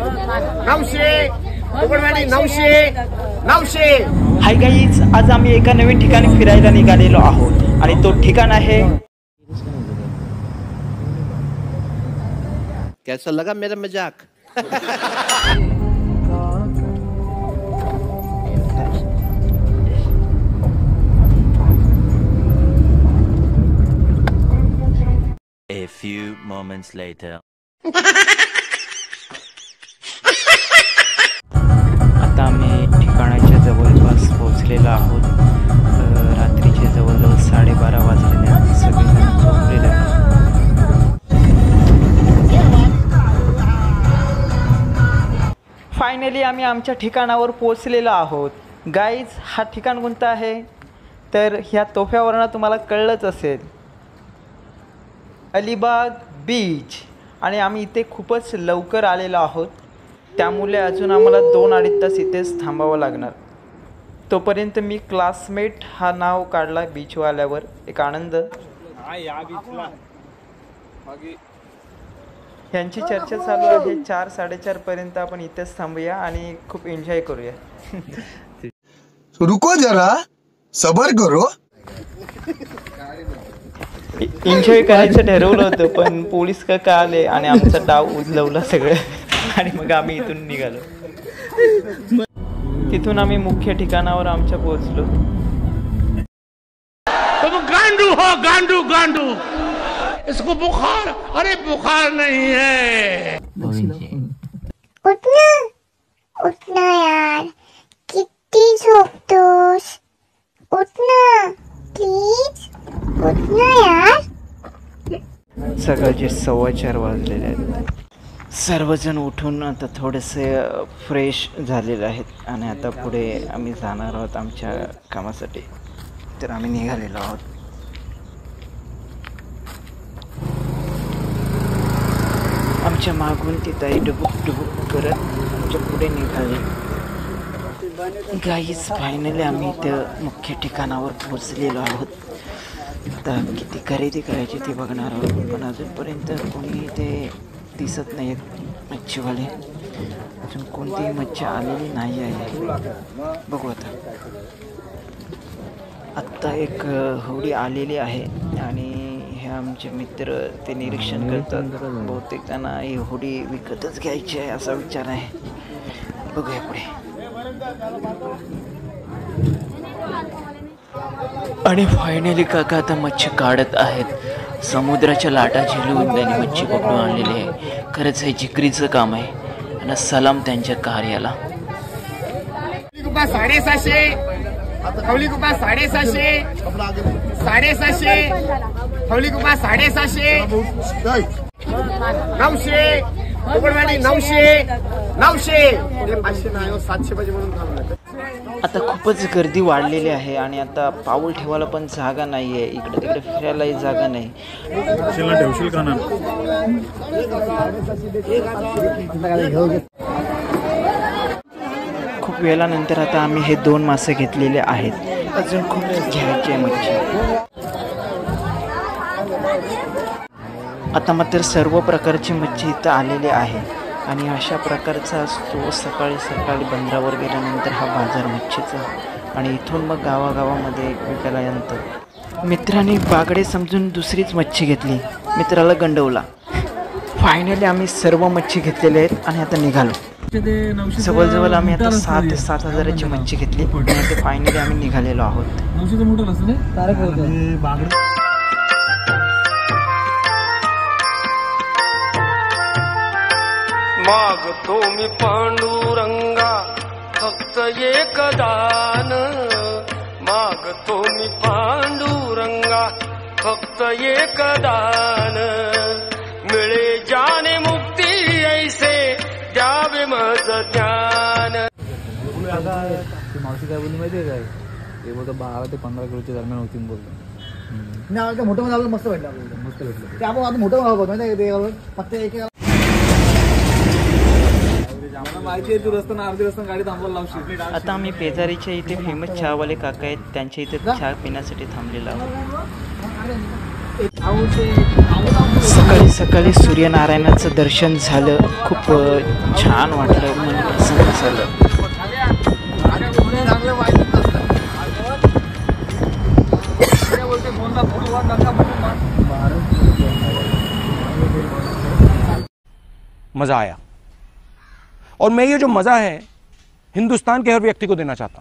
900 उघडवाडी 900. Hi guys, आज आम्ही एका नवीन ठिकाणी फिरायला निघालेलो आहोत आणि तो ठिकाण आहे कैसा लगा मेरा मजाक? A few moments later. आता आम्ही ठिकाणाच्या जवळपास पोहोचलेलो आहोत. रात्रीचे जवळजवळ 12:30 वाजलेले आहेत. सगळेजण झोपलेले आहेत. फायनली आम्ही आमच्या ठिकाणावर पोहोचलेलो आहोत. गाईज, हा ठिकाण कोणता आहे तर ह्या तोफ्यावरनं तुम्हाला कळलंच असेल, अलिबाग बीच. आणि आम्ही इथे खूपच लवकर आलेलो आहोत, त्यामुळे अजून आम्हाला 2-2.5 तास इथेच थांबावं लागणार. तोपर्यंत मी क्लासमेट हा नाव काढला बीचवाल्यावर. एक आनंद. यांची चर्चा चालू आहे. 4-4:30 पर्यंत आपण इथेच थांबूया आणि खूप एन्जॉय करूया. रुको जरा, सबर करो. एन्जॉय करायचं ठरवलं होतं, पण पोलीस काका आले आणि आमचा डाव उचलवला सगळं आणि मग आम्ही इथून निघालो. तिथून आम्ही मुख्य ठिकाणावर आमच्या पोहोचलो. गांडू हो गांडू गांडू, इसको बुखार, अरे बुखार नहीं है. उठना उठना यार, किती झोपतोस. उठना प्लीज, उठना यार. सकाळचे 4:15 वाजलेले आहेत. सर्वजण उठून आता थोडेसे फ्रेश झालेले आहेत आणि आता पुढे आम्ही जाणार आहोत आमच्या कामासाठी. तर आम्ही निघालेलो आहोत. आमच्या मागून ती ताई डुबुक डुबुक करत आमच्या पुढे निघाली. गाईज, फायनली आम्ही इथं मुख्य ठिकाणावर पोहोचलेलो आहोत. आता किती खरेदी करायची ती बघणार आहोत, पण अजूनपर्यंत कोणी ते दिसत नाही आहेत मच्छीवाले. अजून कोणतीही मच्छी आलेली नाही आहे. बघू आता. आत्ता एक होडी आलेली आहे आणि हे आमचे मित्र ते निरीक्षण करतात. बहुतेक त्यांना ही होडी विकतच घ्यायची आहे असा विचार आहे. बघूया पुढे. आणि फायनली काका आता मच्छी काढत आहेत. समुद्राच्या लाटा झेलून त्यांनी मच्छी पकडून आणलेली आहे. खरंच हे जिकरीचं काम आहे आणि सलाम त्यांच्या कार्याला. ₹750, खवली कुपा 750, 750, खवली कुपा 750, 900 उघडवाडी 900. 500 नाही, 700 पाहिजे म्हणून थांबलं. आता खूपच गर्दी वाढलेली आहे आणि आता पाऊल ठेवायला पण जागा नाही आहे. इकडे तिकडे फिरायलाही जागा नाही. ठेवशील का ना? खूप वेळानंतर आता आम्ही हे 2 मासे घेतलेले आहेत. अजून खूप घ्यायचे मच्छी. आता मात्र सर्व प्रकारची मच्छी इथं आलेली आहे आणि अशा प्रकारचा असतो. सकाळी सकाळी बंदरावर गेल्यानंतर हा बाजार मच्छीचा आणि इथून मग गावागावामध्ये विकायला येतं. मित्रांनी बागडे समजून दुसरीच मच्छी घेतली. मित्राला गंडवला. फायनली आम्ही सर्व मच्छी घेतलेले आहेत आणि आता निघालो. जवळजवळ आम्ही आता 7,000 हजाराची मच्छी घेतली आणि आता फायनली आम्ही निघालेलो आहोत. मागतो मी पांडुरंगा फक्त एक दान. मागतो मी पांडुरंगा फक्त एक दान. मिळे जाने मुक्ती ऐसे द्यावे मज ज्ञान. मावशी काय बोलली माहिती आहे काय? ते बोलतो 12 ते 15 किलोच्या दरम्यान होती बोलतो. नाही, मोठं मध्ये मस्त भेटलं. मस्त भेटलं ते आपण आता मोठं बघतो माहिती आहे. फक्त एक माहिती आहे, तू रस्ता अर्धी रस्ता गाडी थांबवायला लावशील. आता आम्ही पेजारीच्या इथे फेमस चहावाले काका आहेत, त्यांच्या इथे चहा पिण्यासाठी थांबलेलो आहोत. सकाळी सकाळी सूर्यनारायणाचं दर्शन झालं. खूप छान वाटलं, मन प्रसन्न झालं. मज़ा आया और मैं ये जो मज़ा है हिंदुस्तान के हर व्यक्ति को देना चाहता हूँ.